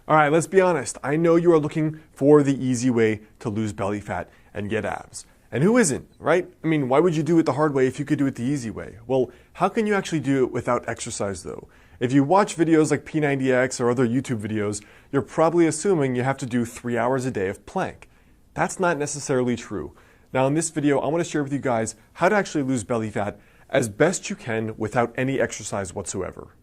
All right, let's be honest. I know you are looking for the easy way to lose belly fat and get abs. And who isn't, right? I mean, why would you do it the hard way if you could do it the easy way? Well, how can you actually do it without exercise though? If you watch videos like P90X or other YouTube videos, you're probably assuming you have to do 3 hours a day of plank. That's not necessarily true. Now in this video, I want to share with you guys how to actually lose belly fat as best you can without any exercise whatsoever.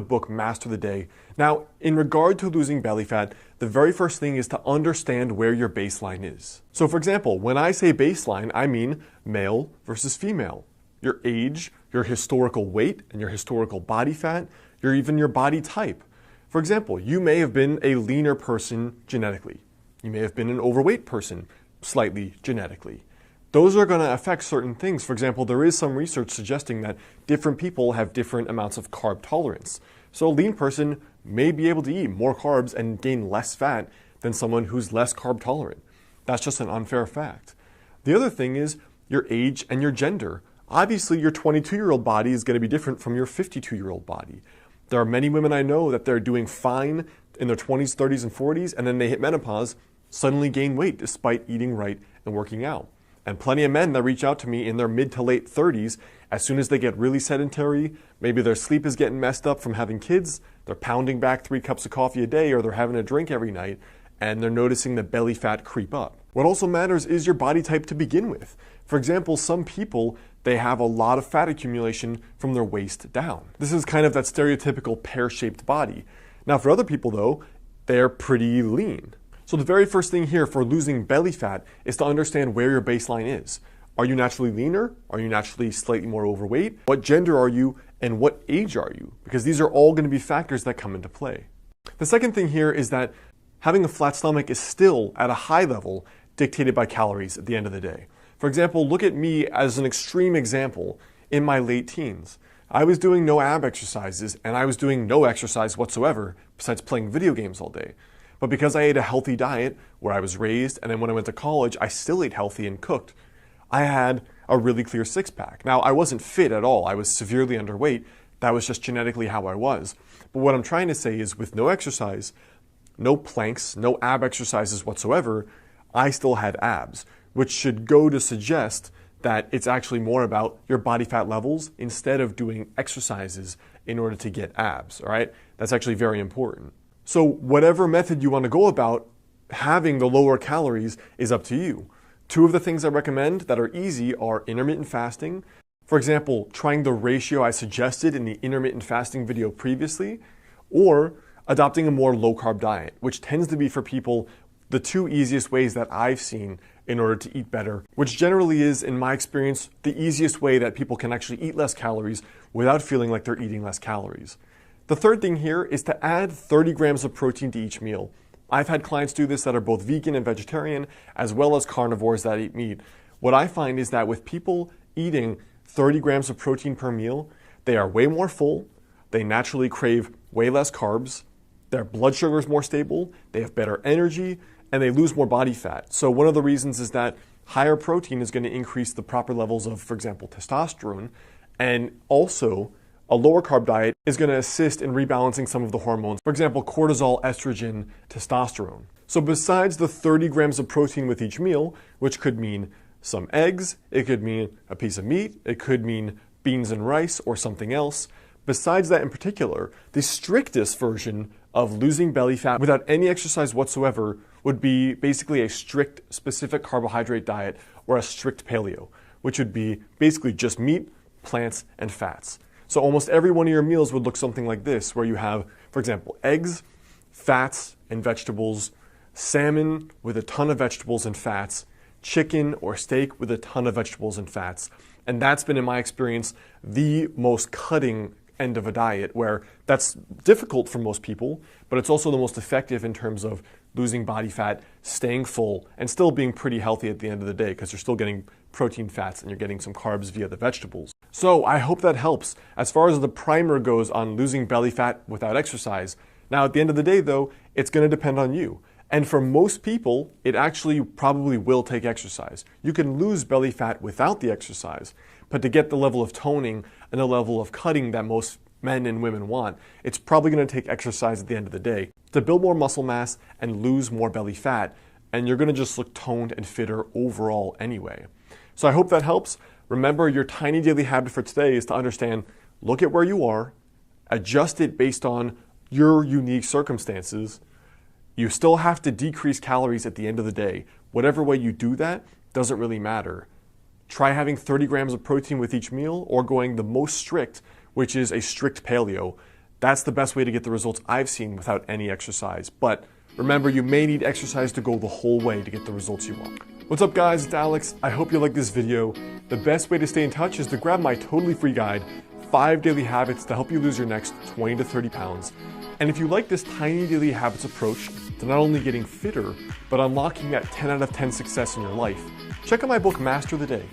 Book Master the Day. Now, in regard to losing belly fat, the very first thing is to understand where your baseline is. So for example, when I say baseline, I mean male versus female. Your age, your historical weight, and your historical body fat, even your body type. For example, you may have been a leaner person genetically. You may have been an overweight person slightly genetically. Those are going to affect certain things. For example, there is some research suggesting that different people have different amounts of carb tolerance. So a lean person may be able to eat more carbs and gain less fat than someone who's less carb tolerant. That's just an unfair fact. The other thing is your age and your gender. Obviously, your 22-year-old body is going to be different from your 52-year-old body. There are many women I know that they're doing fine in their 20s, 30s, and 40s, and then they hit menopause, suddenly gain weight despite eating right and working out. And plenty of men that reach out to me in their mid to late 30s, as soon as they get really sedentary, maybe their sleep is getting messed up from having kids, they're pounding back 3 cups of coffee a day, or they're having a drink every night, and they're noticing the belly fat creep up. What also matters is your body type to begin with. For example, some people, they have a lot of fat accumulation from their waist down. This is kind of that stereotypical pear-shaped body. Now for other people though, they're pretty lean. So the very first thing here for losing belly fat is to understand where your baseline is. Are you naturally leaner? Are you naturally slightly more overweight? What gender are you and what age are you? Because these are all going to be factors that come into play. The second thing here is that having a flat stomach is still at a high level dictated by calories at the end of the day. For example, look at me as an extreme example in my late teens. I was doing no ab exercises and I was doing no exercise whatsoever besides playing video games all day. But because I ate a healthy diet where I was raised, and then when I went to college, I still ate healthy and cooked, I had a really clear six-pack. Now, I wasn't fit at all. I was severely underweight. That was just genetically how I was. But what I'm trying to say is with no exercise, no planks, no ab exercises whatsoever, I still had abs, which should go to suggest that it's actually more about your body fat levels instead of doing exercises in order to get abs, all right? That's actually very important. So whatever method you want to go about, having the lower calories is up to you. 2 of the things I recommend that are easy are intermittent fasting. For example, trying the ratio I suggested in the intermittent fasting video previously, or adopting a more low-carb diet, which tends to be for people the 2 easiest ways that I've seen in order to eat better, which generally is, in my experience, the easiest way that people can actually eat less calories without feeling like they're eating less calories. The third thing here is to add 30 grams of protein to each meal. I've had clients do this that are both vegan and vegetarian, as well as carnivores that eat meat. What I find is that with people eating 30 grams of protein per meal, they are way more full, they naturally crave way less carbs, their blood sugar is more stable, they have better energy, and they lose more body fat. So one of the reasons is that higher protein is going to increase the proper levels of, for example, testosterone, and also a lower carb diet is going to assist in rebalancing some of the hormones. For example, cortisol, estrogen, testosterone. So besides the 30 grams of protein with each meal, which could mean some eggs, it could mean a piece of meat, it could mean beans and rice or something else. Besides that in particular, the strictest version of losing belly fat without any exercise whatsoever would be basically a strict specific carbohydrate diet or a strict paleo, which would be basically just meat, plants, and fats. So almost every one of your meals would look something like this, where you have, for example, eggs, fats, and vegetables, salmon with a ton of vegetables and fats, chicken or steak with a ton of vegetables and fats. And that's been, in my experience, the most cutting end of a diet, where that's difficult for most people, but it's also the most effective in terms of losing body fat, staying full, and still being pretty healthy at the end of the day, because you're still getting protein, fats, and you're getting some carbs via the vegetables. So I hope that helps as far as the primer goes on losing belly fat without exercise. Now, at the end of the day, though, it's going to depend on you. And for most people, it actually probably will take exercise. You can lose belly fat without the exercise, but to get the level of toning and the level of cutting that most men and women want, it's probably going to take exercise at the end of the day to build more muscle mass and lose more belly fat, and you're going to just look toned and fitter overall anyway. So I hope that helps. Remember, your tiny daily habit for today is to understand, look at where you are, adjust it based on your unique circumstances. You still have to decrease calories at the end of the day. Whatever way you do that doesn't really matter. Try having 30 grams of protein with each meal, or going the most strict, which is a strict paleo. That's the best way to get the results I've seen without any exercise. But remember, you may need exercise to go the whole way to get the results you want. What's up guys, it's Alex. I hope you like this video. The best way to stay in touch is to grab my totally free guide, 5 daily habits to help you lose your next 20 to 30 pounds. And if you like this tiny daily habits approach to not only getting fitter, but unlocking that 10 out of 10 success in your life, check out my book, Master the Day,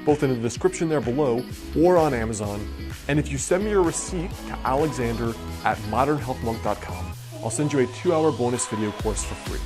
both in the description there below or on Amazon. And if you send me your receipt to alexander@modernhealthmonk.com, I'll send you a 2-hour bonus video course for free.